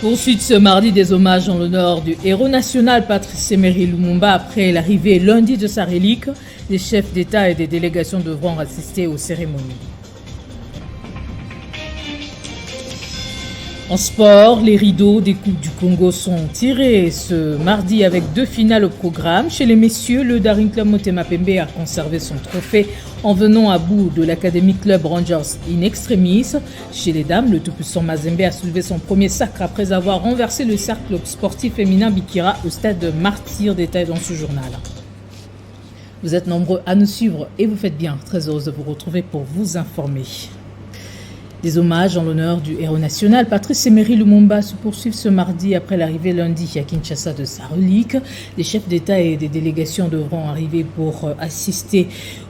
Poursuite ce mardi des hommages en l'honneur du héros national Patrice Emery Lumumba après l'arrivée lundi de sa relique. Les chefs d'État et des délégations devront assister aux cérémonies. En sport, les rideaux des Coupes du Congo sont tirés ce mardi avec 2 finales au programme. Chez les messieurs, le Daring Club Motema Pembe a conservé son trophée en venant à bout de l'Academy Club Rangers in extremis. Chez les dames, le tout-puissant Mazembe a soulevé son premier sacre après avoir renversé le cercle sportif féminin Bikira au stade de Martyr. Détail dans ce journal. Vous êtes nombreux à nous suivre et vous faites bien. Très heureuse de vous retrouver pour vous informer. Des hommages en l'honneur du héros national Patrice Emery Lumumba se poursuivent ce mardi après l'arrivée lundi à Kinshasa de sa relique. Les chefs d'État et des délégations devront arriver pour assister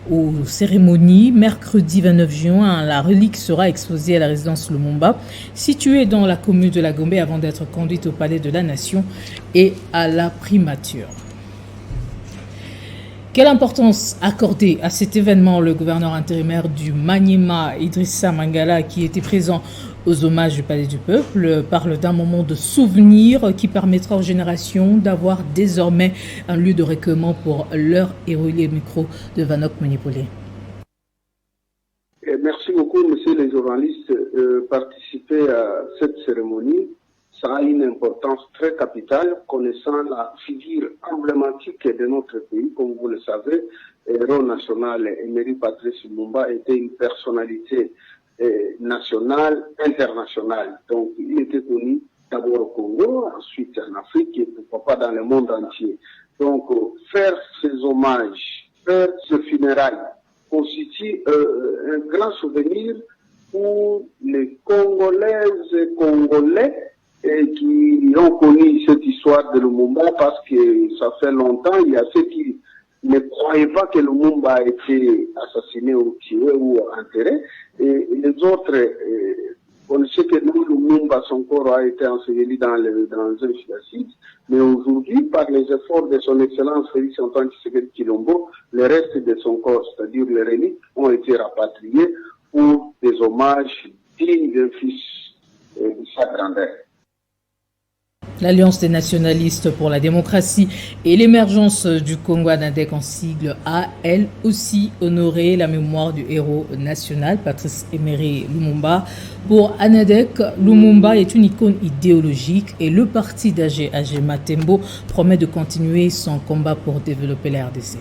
aux cérémonies. Mercredi 29 juin, la relique sera exposée à la résidence Lumumba, située dans la commune de la Gombe avant d'être conduite au palais de la Nation et à la primature. Quelle importance accorder à cet événement? Le gouverneur intérimaire du Maniema, Idrissa Mangala, qui était présent aux hommages du Palais du Peuple, parle d'un moment de souvenir qui permettra aux générations d'avoir désormais un lieu de recueillement pour leur héros. Les micros de Vanok Monipolé. Merci beaucoup, messieurs les journalistes. Participer à cette cérémonie, ça a une importance très capitale, connaissant la figure emblématique de notre pays. Comme vous le savez, le héros national Emery Patrice Lumumba était une personnalité nationale, internationale. Donc, il était connu d'abord au Congo, ensuite en Afrique et pourquoi pas dans le monde entier. Donc, faire ces hommages, faire ce funérailles constitue un grand souvenir pour les Congolaises et Congolais et qui ont connu cette histoire de Lumumba parce que ça fait longtemps, il y a ceux qui ne croyaient pas que Lumumba a été assassiné ou tué ou enterré, et les autres, on sait que Lumumba, son corps a été enseveli dans un suicide, mais aujourd'hui, par les efforts de son Excellence Félix Antoine Tshisekedi Tshilombo, le reste de son corps, c'est-à-dire les reliques, ont été rapatriés pour des hommages dignes d'un fils de sa grandeur. L'Alliance des nationalistes pour la démocratie et l'émergence du Congo, ANADEC en sigle, a elle aussi honoré la mémoire du héros national Patrice Emery Lumumba. Pour ANADEC, Lumumba est une icône idéologique et le parti d'AG Matembo promet de continuer son combat pour développer la RDC.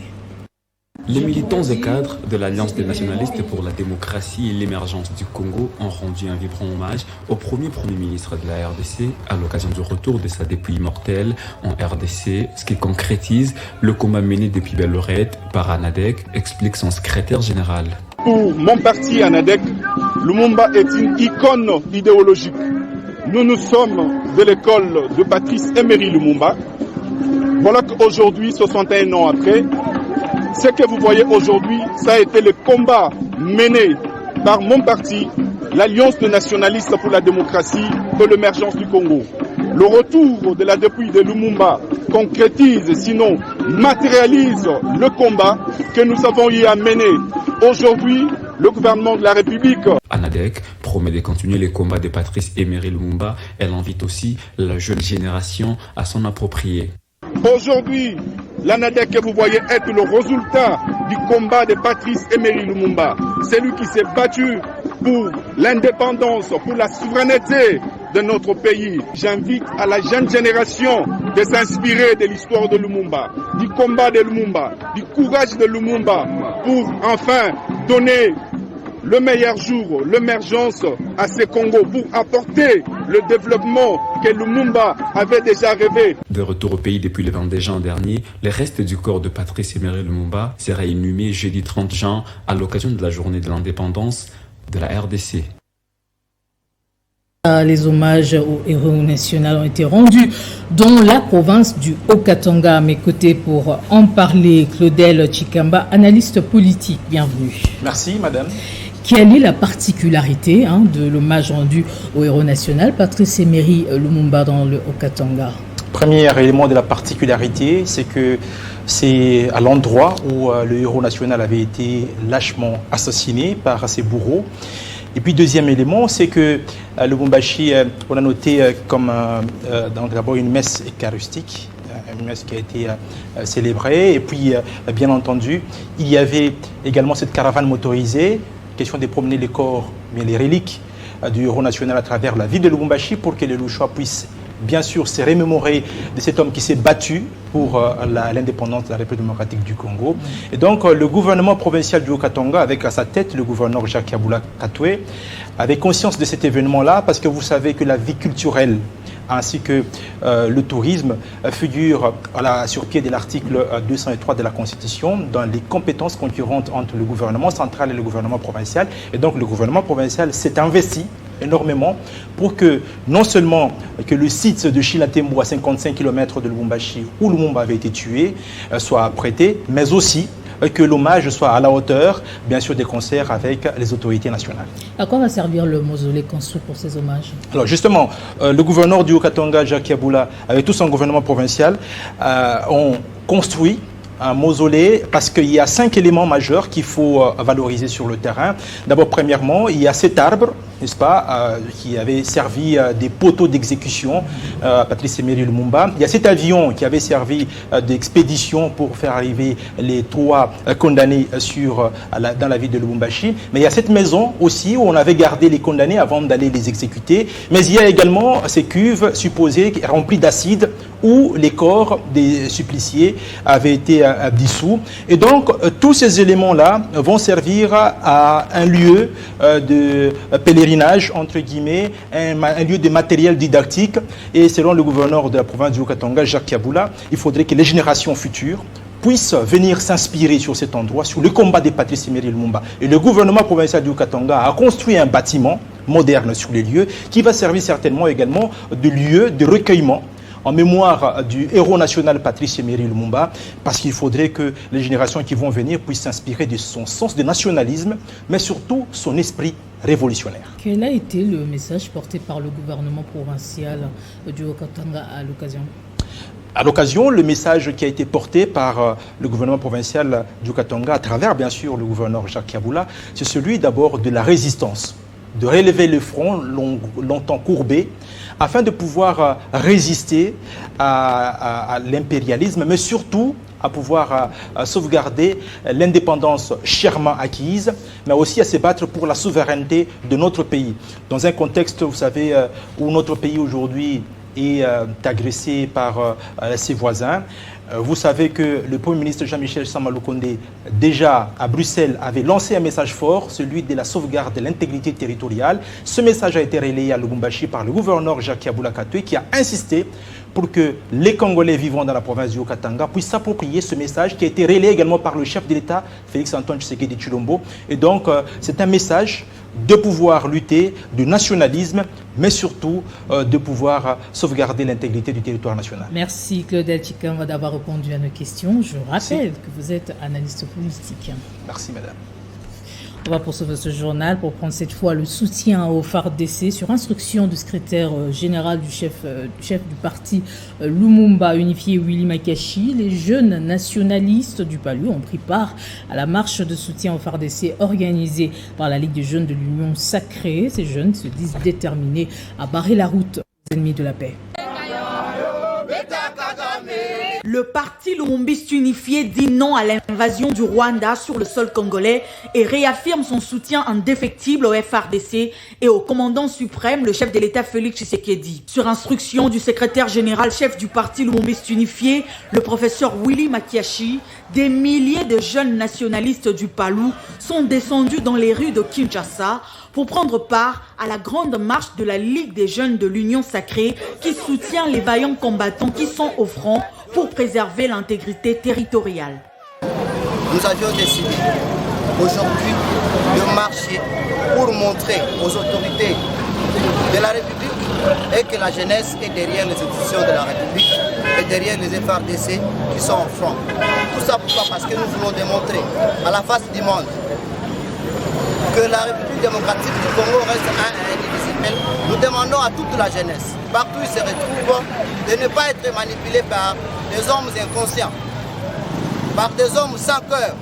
Les militants et cadres de l'Alliance des nationalistes pour la démocratie et l'émergence du Congo ont rendu un vibrant hommage au premier ministre de la RDC à l'occasion du retour de sa dépouille mortelle en RDC, ce qui concrétise le combat mené depuis belle lurette par ANADEC, explique son secrétaire général. Pour mon parti ANADEC, Lumumba est une icône idéologique. Nous sommes de l'école de Patrice Emery Lumumba. Voilà qu'aujourd'hui, 61 ans après, ce que vous voyez aujourd'hui, ça a été le combat mené par mon parti, l'Alliance des nationalistes pour la démocratie et l'émergence du Congo. Le retour de la dépouille de Lumumba concrétise, sinon matérialise le combat que nous avons eu à mener. Aujourd'hui, le gouvernement de la République. ANADEC promet de continuer les combats de Patrice Emery Lumumba. Elle invite aussi la jeune génération à s'en approprier. Aujourd'hui, l'ANADEC que vous voyez est le résultat du combat de Patrice Emery Lumumba. C'est lui qui s'est battu pour l'indépendance, pour la souveraineté de notre pays. J'invite à la jeune génération de s'inspirer de l'histoire de Lumumba, du combat de Lumumba, du courage de Lumumba, pour enfin donner le meilleur jour, l'émergence à ce Congo pour apporter le développement que Lumumba avait déjà rêvé. De retour au pays depuis le 22 juin dernier, les restes du corps de Patrice Emery Lumumba sera inhumé jeudi 30 juin à l'occasion de la journée de l'indépendance de la RDC. Les hommages au héros national ont été rendus dans la province du Haut-Katanga. À mes côtés pour en parler, Claudel Chikamba, analyste politique. Bienvenue. Merci, madame. Quelle est la particularité de l'hommage rendu au héros national Patrice Emery Lumumba dans le Haut-Katanga? Premier élément de la particularité, c'est que c'est à l'endroit où le héros national avait été lâchement assassiné par ses bourreaux. Et puis deuxième élément, c'est que Lubumbashi, on a noté comme donc d'abord une messe eucharistique, une messe qui a été célébrée. Et puis, bien entendu, il y avait également cette caravane motorisée, question de promener les corps, mais les reliques du héros national à travers la ville de Lubumbashi pour que les Louchois puissent bien sûr se remémorer de cet homme qui s'est battu pour l'indépendance de la République démocratique du Congo. Et donc le gouvernement provincial du Haut-Katanga, avec à sa tête le gouverneur Jacques Yabula Katoué, avait conscience de cet événement-là parce que vous savez que la vie culturelle ainsi que le tourisme figure sur pied de l'article 203 de la Constitution dans les compétences concurrentes entre le gouvernement central et le gouvernement provincial. Et donc le gouvernement provincial s'est investi énormément pour que non seulement que le site de Chilatembo à 55 km de Lubumbashi où Lumumba avait été tué soit prêté, mais aussi que l'hommage soit à la hauteur, bien sûr, des concerts avec les autorités nationales. À quoi va servir le mausolée construit pour ces hommages? Alors justement, le gouverneur du Haut-Katanga, Jacques Yabula, avec tout son gouvernement provincial, ont construit un mausolée parce qu'il y a 5 éléments majeurs qu'il faut valoriser sur le terrain. D'abord, premièrement, il y a cet arbre, n'est-ce pas, qui avait servi des poteaux d'exécution à Patrice Emery Lumumba. Il y a cet avion qui avait servi d'expédition pour faire arriver les 3 condamnés dans la ville de Lubumbashi. Mais il y a cette maison aussi où on avait gardé les condamnés avant d'aller les exécuter. Mais il y a également ces cuves supposées remplies d'acide où les corps des suppliciés avaient été dissous. Et donc, tous ces éléments-là vont servir à un lieu de pèlerinage, entre guillemets, un lieu de matériel didactique. Et selon le gouverneur de la province du Haut-Katanga, Jacques Yabula, il faudrait que les générations futures puissent venir s'inspirer sur cet endroit, sur le combat de Patrice Emery Lumumba. Et le gouvernement provincial du Haut-Katanga a construit un bâtiment moderne sur les lieux qui va servir certainement également de lieu de recueillement en mémoire du héros national Patrice Emery Lumumba, parce qu'il faudrait que les générations qui vont venir puissent s'inspirer de son sens de nationalisme, mais surtout son esprit révolutionnaire. Quel a été le message porté par le gouvernement provincial du Haut-Katanga à l'occasion? À l'occasion, le message qui a été porté par le gouvernement provincial du Haut-Katanga, à travers bien sûr le gouverneur Jacques Yabula, c'est celui d'abord de la résistance, de relever le front longtemps courbé, afin de pouvoir résister à l'impérialisme, mais surtout à pouvoir sauvegarder l'indépendance chèrement acquise, mais aussi à se battre pour la souveraineté de notre pays. Dans un contexte, vous savez, où notre pays aujourd'hui est agressé par ses voisins. Vous savez que le Premier ministre Jean-Michel Sama-Lukonde, déjà à Bruxelles, avait lancé un message fort, celui de la sauvegarde de l'intégrité territoriale. Ce message a été relayé à Lubumbashi par le gouverneur Jacques Yabula Katoué, qui a insisté pour que les Congolais vivant dans la province du Haut-Katanga puissent s'approprier ce message qui a été relayé également par le chef de l'État, Félix-Antoine Tshisekedi Tshilombo. Et donc, c'est un message de pouvoir lutter du nationalisme, mais surtout de pouvoir sauvegarder l'intégrité du territoire national. Merci Claudel Chikamba d'avoir répondu à nos questions. Je rappelle que vous êtes analyste politique. Merci madame. On va poursuivre ce journal pour prendre cette fois le soutien au FARDC sur instruction du secrétaire général du chef du parti Lumumba unifié Willy Makashi. Les jeunes nationalistes du Palu ont pris part à la marche de soutien au FARDC organisée par la Ligue des jeunes de l'Union sacrée. Ces jeunes se disent déterminés à barrer la route aux ennemis de la paix. Le parti lumumbiste unifié dit non à l'invasion du Rwanda sur le sol congolais et réaffirme son soutien indéfectible au FARDC et au commandant suprême, le chef de l'État Félix Tshisekedi. Sur instruction du secrétaire général chef du parti lumumbiste unifié, le professeur Willy Makashi, des milliers de jeunes nationalistes du Palu sont descendus dans les rues de Kinshasa pour prendre part à la grande marche de la Ligue des jeunes de l'Union sacrée qui soutient les vaillants combattants qui sont au front pour préserver l'intégrité territoriale. Nous avions décidé aujourd'hui de marcher pour montrer aux autorités de la République et que la jeunesse est derrière les institutions de la République et derrière les FARDC qui sont au front. Tout ça pourquoi? Parce que nous voulons démontrer à la face du monde que la République démocratique du Congo reste indivisible. Nous demandons à toute la jeunesse, partout où ils se retrouvent, de ne pas être manipulés par des hommes inconscients, par des hommes sans cœur,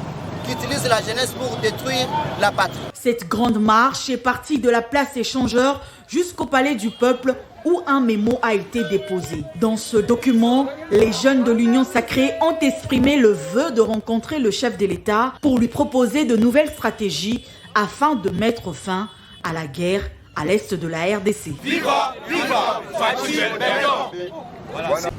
qui utilisent la jeunesse pour détruire la patrie. Cette grande marche est partie de la place échangeur jusqu'au palais du peuple où un mémo a été déposé. Dans ce document, les jeunes de l'Union sacrée ont exprimé le vœu de rencontrer le chef de l'État pour lui proposer de nouvelles stratégies afin de mettre fin à la guerre à l'est de la RDC. Viva, viva,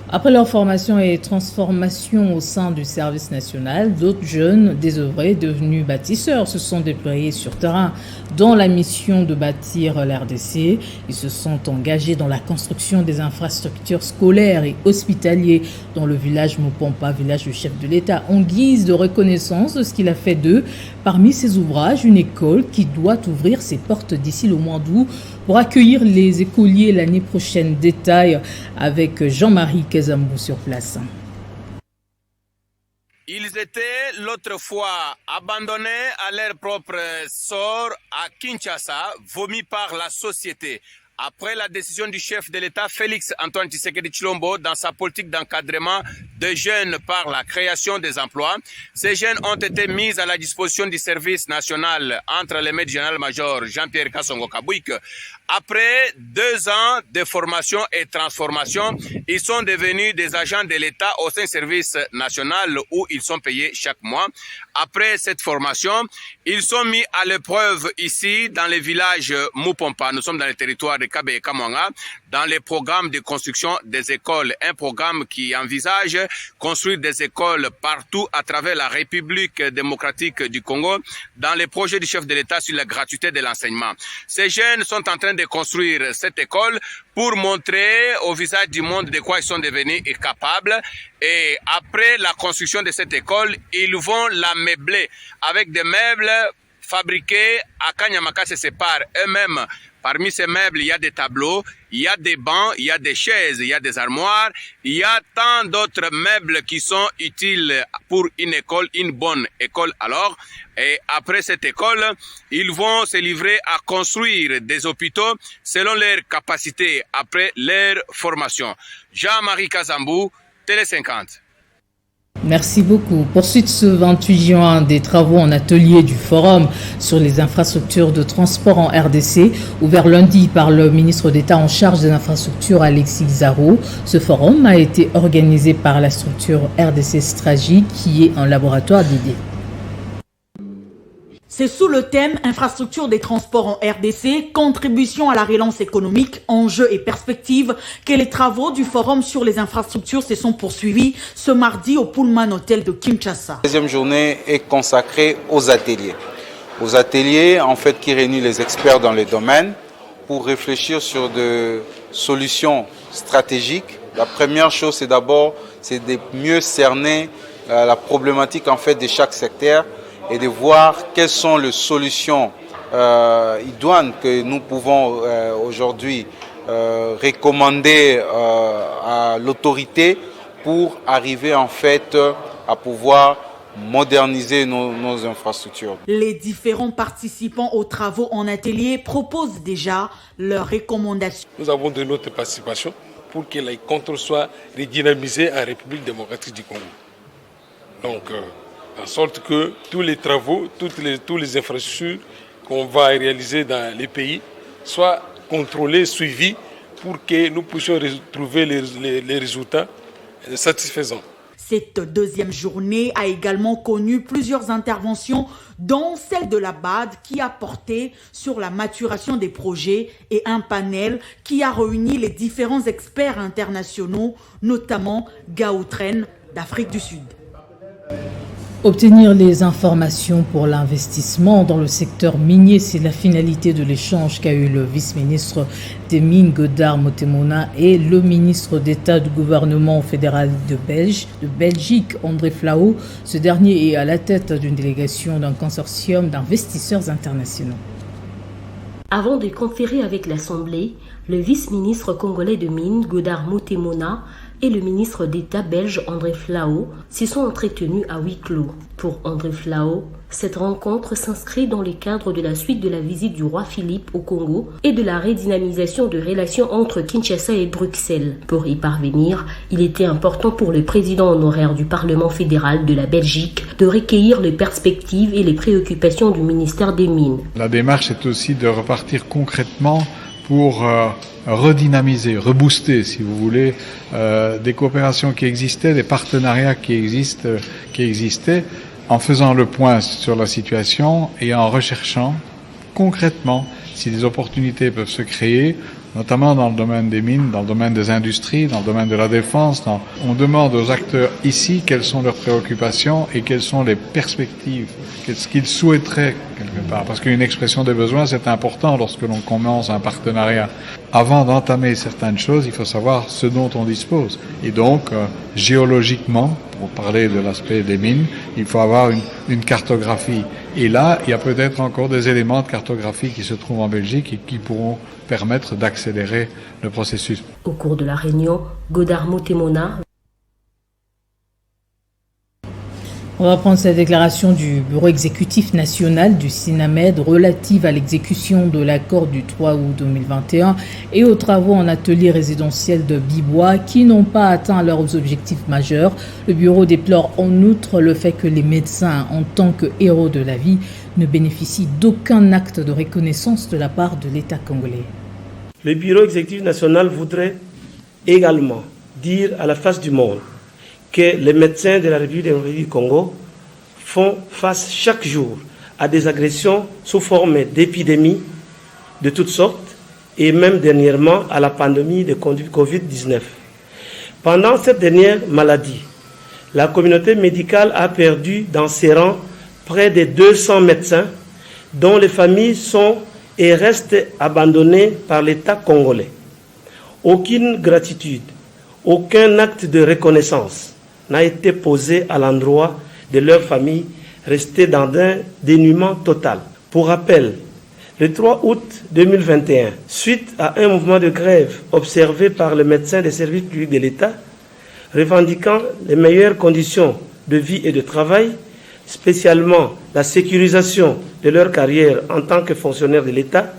Après leur formation et transformation au sein du service national, d'autres jeunes désœuvrés devenus bâtisseurs se sont déployés sur terrain dans la mission de bâtir l'RDC. Ils se sont engagés dans la construction des infrastructures scolaires et hospitalières dans le village Mopompa, village du chef de l'État, en guise de reconnaissance de ce qu'il a fait d'eux. Parmi ces ouvrages, une école qui doit ouvrir ses portes d'ici le mois d'août pour accueillir les écoliers l'année prochaine. Détail avec Jean-Marie Kezambou sur place. Ils étaient l'autre fois abandonnés à leur propre sort à Kinshasa, vomis par la société. Après la décision du chef de l'État, Félix Antoine Tshisekedi Tshilombo, dans sa politique d'encadrement des jeunes par la création des emplois, ces jeunes ont été mis à la disposition du service national entre les maîtres général-major Jean-Pierre Kassongo Kabouik. Après 2 ans de formation et transformation, ils sont devenus des agents de l'État au sein du service national où ils sont payés chaque mois. Après cette formation, ils sont mis à l'épreuve ici dans les villages Mopompa. Nous sommes dans le territoire de Kabe et Kamwanga, dans les programmes de construction des écoles. Un programme qui envisage construire des écoles partout à travers la République démocratique du Congo, dans les projets du chef de l'État sur la gratuité de l'enseignement. Ces jeunes sont en train de construire cette école pour montrer au visage du monde de quoi ils sont devenus capables. Et après la construction de cette école, ils vont la meubler avec des meubles fabriqués à Kanyamaka se séparent eux-mêmes. Parmi ces meubles, il y a des tableaux, il y a des bancs, il y a des chaises, il y a des armoires, il y a tant d'autres meubles qui sont utiles pour une école, une bonne école alors. Et après cette école, ils vont se livrer à construire des hôpitaux selon leurs capacités après leur formation. Jean-Marie Kezambou, Télé 50. Merci beaucoup. Poursuite ce 28 juin des travaux en atelier du Forum sur les infrastructures de transport en RDC, ouvert lundi par le ministre d'État en charge des infrastructures Alexis Zaro. Ce forum a été organisé par la structure RDC Stratégie qui est un laboratoire d'idées. C'est sous le thème Infrastructure des transports en RDC, contribution à la relance économique, enjeux et perspectives que les travaux du Forum sur les infrastructures se sont poursuivis ce mardi au Pullman Hotel de Kinshasa. La deuxième journée est consacrée aux ateliers. Aux ateliers en fait qui réunissent les experts dans les domaines pour réfléchir sur des solutions stratégiques. La première chose c'est de mieux cerner la problématique en fait de chaque secteur et de voir quelles sont les solutions idoines que nous pouvons aujourd'hui recommander à l'autorité pour arriver en fait à pouvoir moderniser nos infrastructures. Les différents participants aux travaux en atelier proposent déjà leurs recommandations. Nous avons de notre participation pour que les contrôles soient redynamisés en République démocratique du Congo. Donc, en sorte que tous les travaux, toutes les infrastructures qu'on va réaliser dans les pays soient contrôlés, suivis pour que nous puissions trouver les résultats satisfaisants. Cette deuxième journée a également connu plusieurs interventions, dont celle de la BAD qui a porté sur la maturation des projets et un panel qui a réuni les différents experts internationaux, notamment Gautren d'Afrique du Sud. Obtenir les informations pour l'investissement dans le secteur minier, c'est la finalité de l'échange qu'a eu le vice-ministre des Mines Godard Motemona et le ministre d'État du gouvernement fédéral de Belgique, André Flao. Ce dernier est à la tête d'une délégation d'un consortium d'investisseurs internationaux. Avant de conférer avec l'Assemblée, le vice-ministre congolais de Mines Godard Motemona et le ministre d'État belge André Flao s'y sont entretenus à huis clos. Pour André Flao, cette rencontre s'inscrit dans le cadre de la suite de la visite du roi Philippe au Congo et de la redynamisation de relations entre Kinshasa et Bruxelles. Pour y parvenir, il était important pour le président honoraire du Parlement fédéral de la Belgique, de recueillir les perspectives et les préoccupations du ministère des Mines. La démarche est aussi de repartir concrètement pour redynamiser, rebooster, si vous voulez, des coopérations qui existaient, des partenariats qui existaient, en faisant le point sur la situation et en recherchant concrètement si des opportunités peuvent se créer, notamment dans le domaine des mines, dans le domaine des industries, dans le domaine de la défense. On demande aux acteurs ici quelles sont leurs préoccupations et quelles sont les perspectives, qu'est-ce qu'ils souhaiteraient quelque part. Parce qu'une expression des besoins, c'est important lorsque l'on commence un partenariat. Avant d'entamer certaines choses, il faut savoir ce dont on dispose. Et donc, géologiquement, pour parler de l'aspect des mines, il faut avoir une cartographie. Et là, il y a peut-être encore des éléments de cartographie qui se trouvent en Belgique et qui pourront permettre d'accélérer le processus. Au cours de la réunion, Godard Motemona. On va prendre cette déclaration du Bureau exécutif national du SINAMED relative à l'exécution de l'accord du 3 août 2021 et aux travaux en atelier résidentiel de Bibois qui n'ont pas atteint leurs objectifs majeurs. Le Bureau déplore en outre le fait que les médecins, en tant que héros de la vie, ne bénéficient d'aucun acte de reconnaissance de la part de l'État congolais. Le Bureau exécutif national voudrait également dire à la face du monde que les médecins de la République démocratique du Congo font face chaque jour à des agressions sous forme d'épidémies de toutes sortes et même dernièrement à la pandémie de Covid-19. Pendant cette dernière maladie, la communauté médicale a perdu dans ses rangs près de 200 médecins dont les familles sont et restent abandonnées par l'État congolais. Aucune gratitude, aucun acte de reconnaissance n'a été posé à l'endroit de leurs familles restées dans un dénuement total. Pour rappel, le 3 août 2021, suite à un mouvement de grève observé par les médecins des services publics de l'État, revendiquant les meilleures conditions de vie et de travail, spécialement la sécurisation de leur carrière en tant que fonctionnaires de l'État,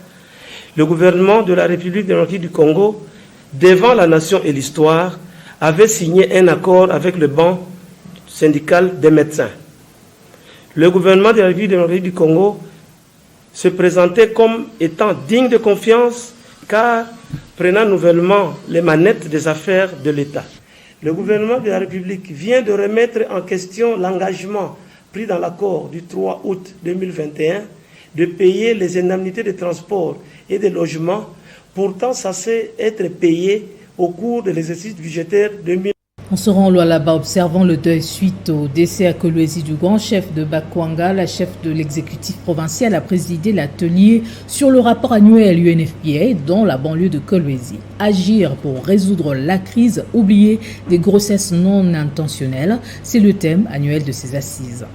le gouvernement de la République démocratique du Congo, devant la nation et l'histoire, avait signé un accord avec le banc syndical des médecins. Le gouvernement de la République démocratique du Congo se présentait comme étant digne de confiance car prenant nouvellement les manettes des affaires de l'État. Le gouvernement de la République vient de remettre en question l'engagement pris dans l'accord du 3 août 2021 de payer les indemnités de transport et de logement pourtant censées être payées au cours de l'exercice budgétaire 2000. On se rend là-bas observant le deuil suite au décès à Kolwezi du grand chef de Bakwanga. La chef de l'exécutif provincial a présidé l'atelier sur le rapport annuel UNFPA dans la banlieue de Kolwezi. Agir pour résoudre la crise oubliée des grossesses non intentionnelles, c'est le thème annuel de ces assises.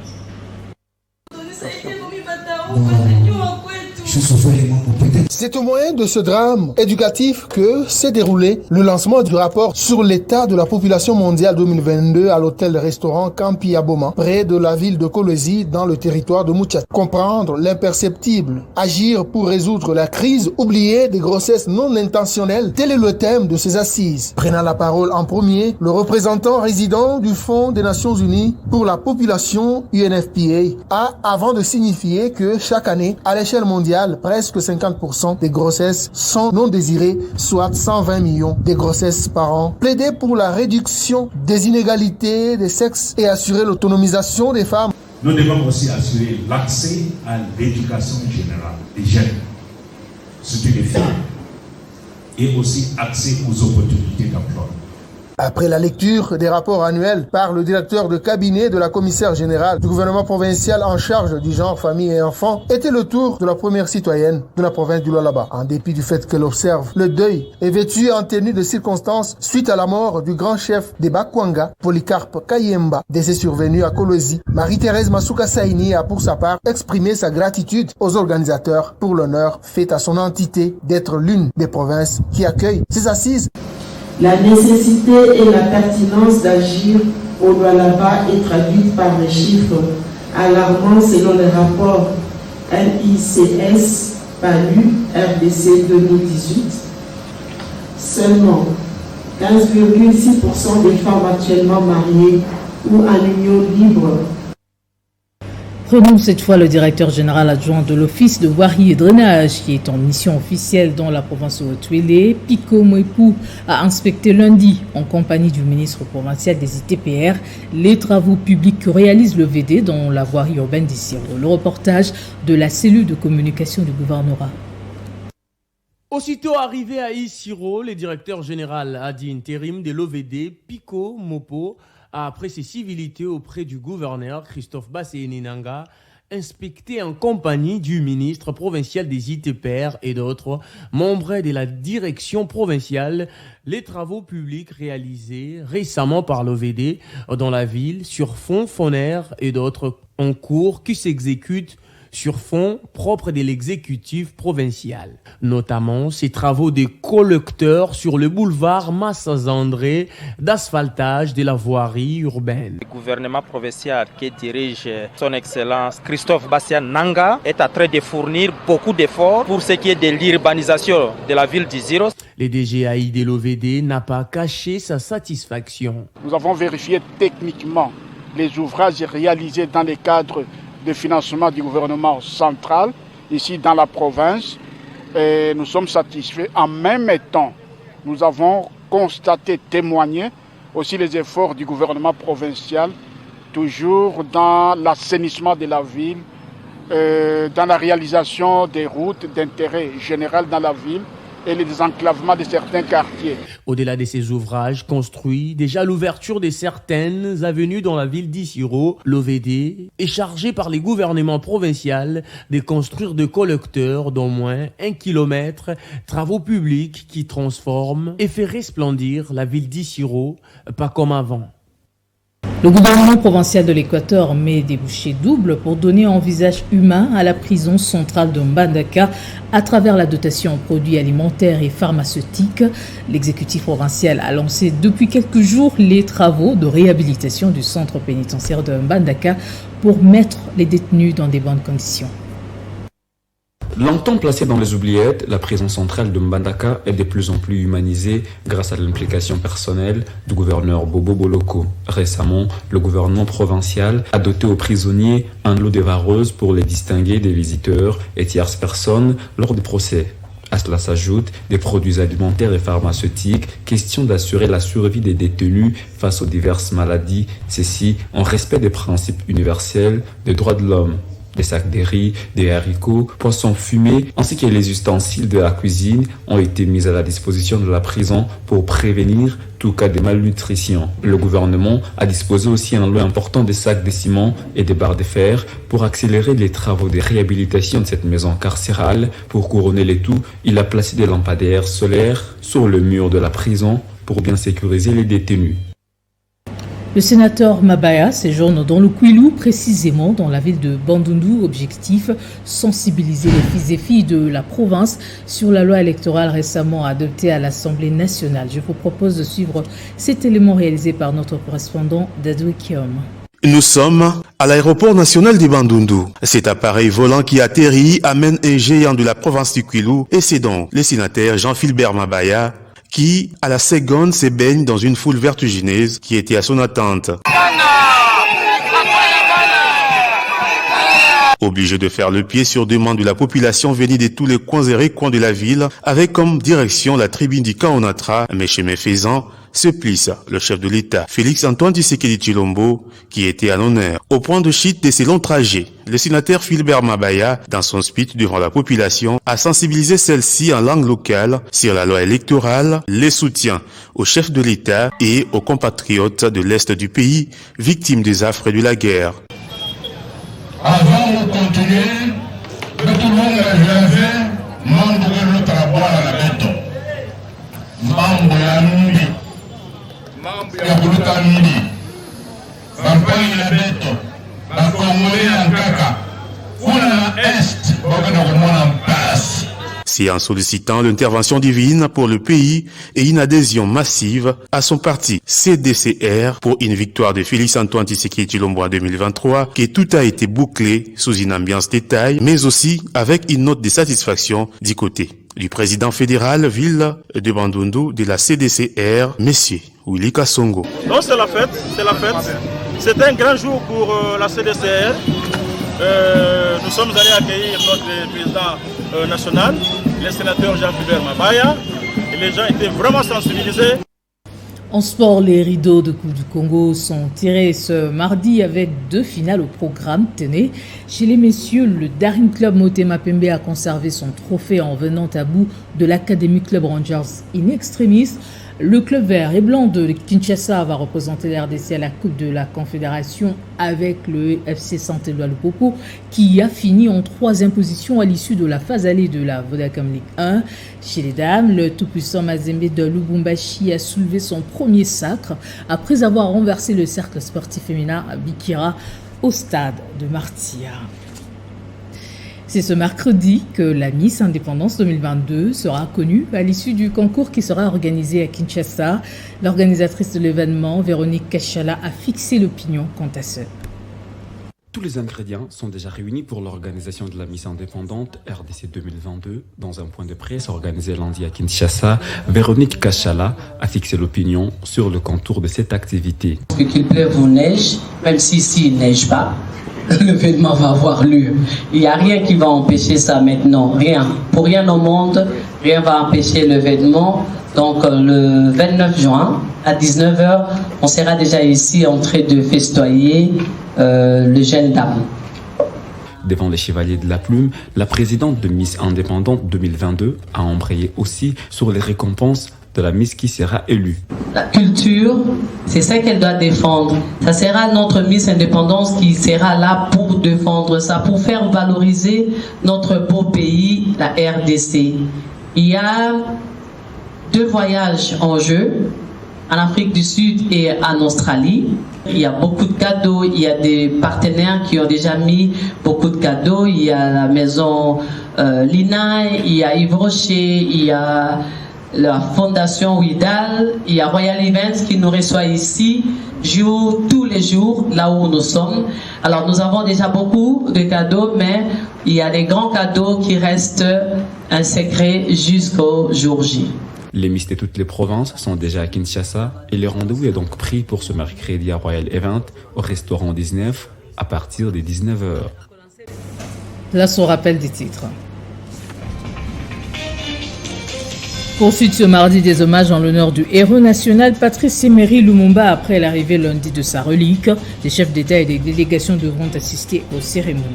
C'est au moyen de ce drame éducatif que s'est déroulé le lancement du rapport sur l'état de la population mondiale 2022 à l'hôtel-restaurant Campi Aboma, près de la ville de Kolwezi, dans le territoire de Moutchat. Comprendre l'imperceptible, agir pour résoudre la crise oubliée des grossesses non intentionnelles, tel est le thème de ces assises. Prenant la parole en premier, le représentant résident du Fonds des Nations Unies pour la population UNFPA a, avant de signifier que chaque année, à l'échelle mondiale, presque 50% des grossesses sont non désirées, soit 120 millions de grossesses par an. Plaider pour la réduction des inégalités des sexes et assurer l'autonomisation des femmes. Nous devons aussi assurer l'accès à l'éducation générale des jeunes, surtout des filles, et aussi accès aux opportunités d'emploi. Après la lecture des rapports annuels par le directeur de cabinet de la commissaire générale du gouvernement provincial en charge du genre, famille et enfants, était le tour de la première citoyenne de la province du Lualaba. En dépit du fait qu'elle observe le deuil et vêtue en tenue de circonstances suite à la mort du grand chef des Bakwanga, Polycarpe Kayemba, décès survenu à Kolwezi, Marie-Thérèse Masuka Saini a pour sa part exprimé sa gratitude aux organisateurs pour l'honneur fait à son entité d'être l'une des provinces qui accueillent ces assises. La nécessité et la pertinence d'agir au Lualaba est traduite par les chiffres alarmants selon les rapports LICS PALU RDC 2018. Seulement 15,6% des femmes actuellement mariées ou en union libre Prenons cette fois le directeur général adjoint de l'Office de voirie et drainage qui est en mission officielle dans la province de Haut-Tuélé. Pico Mouepou a inspecté lundi, en compagnie du ministre provincial des ITPR, les travaux publics que réalise le VD dans la voirie urbaine d'Issiro. Le reportage de la cellule de communication du gouvernorat. Aussitôt arrivé à Issiro, le directeur général ad intérim de l'OVD, Pico Mopo, après ses civilités auprès du gouverneur Christophe Basse-Ninanga, inspecté en compagnie du ministre provincial des ITPR et d'autres membres de la direction provinciale les travaux publics réalisés récemment par l'OVD dans la ville sur fonds FONER et d'autres en cours qui s'exécutent sur fonds propres de l'exécutif provincial, notamment ces travaux de collecteurs sur le boulevard Massa-André d'asphaltage de la voirie urbaine. Le gouvernement provincial qui dirige son excellence Christophe Basse-Ninanga est en train de fournir beaucoup d'efforts pour ce qui est de l'urbanisation de la ville d'Issiro. Le DGAI de l'OVD n'a pas caché sa satisfaction. Nous avons vérifié techniquement les ouvrages réalisés dans le cadre de financement du gouvernement central, ici dans la province. Et nous sommes satisfaits. En même temps, nous avons constaté, témoigné aussi les efforts du gouvernement provincial, toujours dans l'assainissement de la ville, dans la réalisation des routes d'intérêt général dans la ville et le désenclavement de certains quartiers. Au-delà de ces ouvrages construits, déjà l'ouverture de certaines avenues dans la ville d'Issiro, l'OVD est chargé par les gouvernements provinciaux de construire des collecteurs d'au moins 1 kilomètre, travaux publics qui transforment et fait resplendir la ville d'Issiro, pas comme avant. Le gouvernement provincial de l'Équateur met des bouchées doubles pour donner un visage humain à la prison centrale de Mbandaka à travers la dotation en produits alimentaires et pharmaceutiques. L'exécutif provincial a lancé depuis quelques jours les travaux de réhabilitation du centre pénitentiaire de Mbandaka pour mettre les détenus dans des bonnes conditions. Longtemps placée dans les oubliettes, la prison centrale de Mbandaka est de plus en plus humanisée grâce à l'implication personnelle du gouverneur Bobo Boloko. Récemment, le gouvernement provincial a doté aux prisonniers un lot de vareuses pour les distinguer des visiteurs et tierces personnes lors des procès. À cela s'ajoutent des produits alimentaires et pharmaceutiques, question d'assurer la survie des détenus face aux diverses maladies, ceci en respect des principes universels des droits de l'homme. Des sacs de riz, des haricots, poissons fumés, ainsi que les ustensiles de la cuisine ont été mis à la disposition de la prison pour prévenir tout cas de malnutrition. Le gouvernement a disposé aussi un lot important de sacs de ciment et de barres de fer pour accélérer les travaux de réhabilitation de cette maison carcérale. Pour couronner le tout, il a placé des lampadaires solaires sur le mur de la prison pour bien sécuriser les détenus. Le sénateur Mabaya séjourne dans le Kwilu, précisément dans la ville de Bandundu. Objectif, sensibiliser les fils et filles de la province sur la loi électorale récemment adoptée à l'Assemblée nationale. Je vous propose de suivre cet élément réalisé par notre correspondant Dadouikiom. Nous sommes à l'aéroport national de Bandundu. Cet appareil volant qui atterrit amène un géant de la province du Kwilu et c'est donc le sénateur Jean-Philbert Mabaya qui, à la seconde, se baigne dans une foule vertigineuse qui était à son attente. Obligé de faire le pied sur demande de la population venue de tous les coins et recoins de la ville, avec comme direction la tribune du Kaonatra, mais chemin faisant, se plisse le chef de l'État, Félix-Antoine Tshisekedi Tshilombo, qui était en honneur. Au point de chute de ses longs trajets, le sénateur Philbert Mabaya, dans son speech devant la population, a sensibilisé celle-ci en langue locale sur la loi électorale, les soutiens au chef de l'État et aux compatriotes de l'Est du pays, victimes des affres de la guerre. Avant de continuer, tout le monde a vu mambo ya lotarabwa na beto. Mambo ya nundi. Mambo ya kuluta nundi. Bampangi na beto. Bakongole ya nkaka. Kuna na est, bakana kumona mpasi. C'est en sollicitant l'intervention divine pour le pays et une adhésion massive à son parti CDCR pour une victoire de Félix-Antoine Tshisekedi Tshilombo en 2023 que tout a été bouclé sous une ambiance détail, mais aussi avec une note de satisfaction du côté du président fédéral ville de Bandundu de la CDCR, Monsieur Willy Kasongo. Non, c'est la fête, c'est la fête. C'est un grand jour pour la CDCR nous sommes allés accueillir notre président national, le sénateur Jean-Philbert Mabaya, et les gens étaient vraiment sensibilisés. En sport, les rideaux de Coupe du Congo sont tirés ce mardi avec 2 finales au programme. Tenez, chez les messieurs, le Daring Club Motema Pembe a conservé son trophée en venant à bout de l'Academy Club Rangers in extremis. Le club vert et blanc de Kinshasa va représenter la RDC à la Coupe de la Confédération avec le FC Saint-Éloi Lupopo qui a fini en 3e position à l'issue de la phase allée de la Vodacom League 1. Chez les dames, le tout-puissant Mazembe de Lubumbashi a soulevé son premier sacre après avoir renversé le cercle sportif féminin à Bikira au stade de Martia. C'est ce mercredi que la Miss Indépendance 2022 sera connue à l'issue du concours qui sera organisé à Kinshasa. L'organisatrice de l'événement, Véronique Kachala, a fixé l'opinion quant à ce. Tous les ingrédients sont déjà réunis pour l'organisation de la Miss Indépendante RDC 2022. Dans un point de presse organisé lundi à Kinshasa, Véronique Kachala a fixé l'opinion sur le contour de cette activité. Qu'il pleuve ou neige, même si ici il ne neige pas, l'événement va avoir lieu. Il n'y a rien qui va empêcher ça maintenant. Rien. Pour rien au monde, rien va empêcher l'événement. Donc le 29 juin à 19h, on sera déjà ici en train de festoyer le jeune dame. Devant les chevaliers de la plume, la présidente de Miss Indépendante 2022 a embrayé aussi sur les récompenses de la Miss qui sera élue. La culture, c'est ça qu'elle doit défendre. Ça sera notre Miss Indépendance qui sera là pour défendre ça, pour faire valoriser notre beau pays, la RDC. Il y a 2 voyages en jeu, en Afrique du Sud et en Australie. Il y a beaucoup de cadeaux, il y a des partenaires qui ont déjà mis beaucoup de cadeaux. Il y a la maison Lina, il y a Yves Rocher, il y a la fondation Ouidal, il y a Royal Events qui nous reçoit ici tous les jours, là où nous sommes. Alors nous avons déjà beaucoup de cadeaux, mais il y a des grands cadeaux qui restent un secret jusqu'au jour J. Les Miss de toutes les provinces sont déjà à Kinshasa et le rendez-vous est donc pris pour ce mercredi à Royal Event au restaurant 19 à partir des 19h. Là, son rappel des titres. Poursuite ce mardi des hommages en l'honneur du héros national Patrice Emery Lumumba après l'arrivée lundi de sa relique. Les chefs d'État et des délégations devront assister aux cérémonies.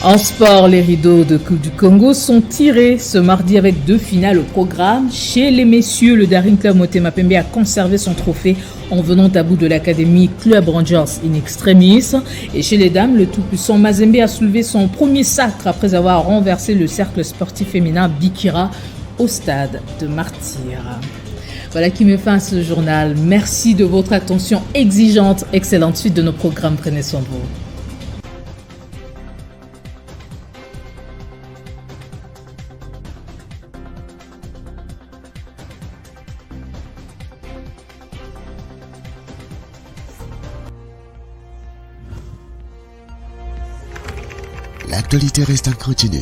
En sport, les rideaux de Coupe du Congo sont tirés ce mardi avec 2 finales au programme. Chez les messieurs, le Daring Club Motema Pembe a conservé son trophée en venant à bout de l'Académie Club Rangers in extremis. Et chez les dames, le tout-puissant Mazembe a soulevé son premier sacre après avoir renversé le cercle sportif féminin Bikira au stade de Martyr. Voilà qui met fin à ce journal. Merci de votre attention exigeante. Excellente suite de nos programmes. Prenez soin de vous. L'actualité reste incontinue.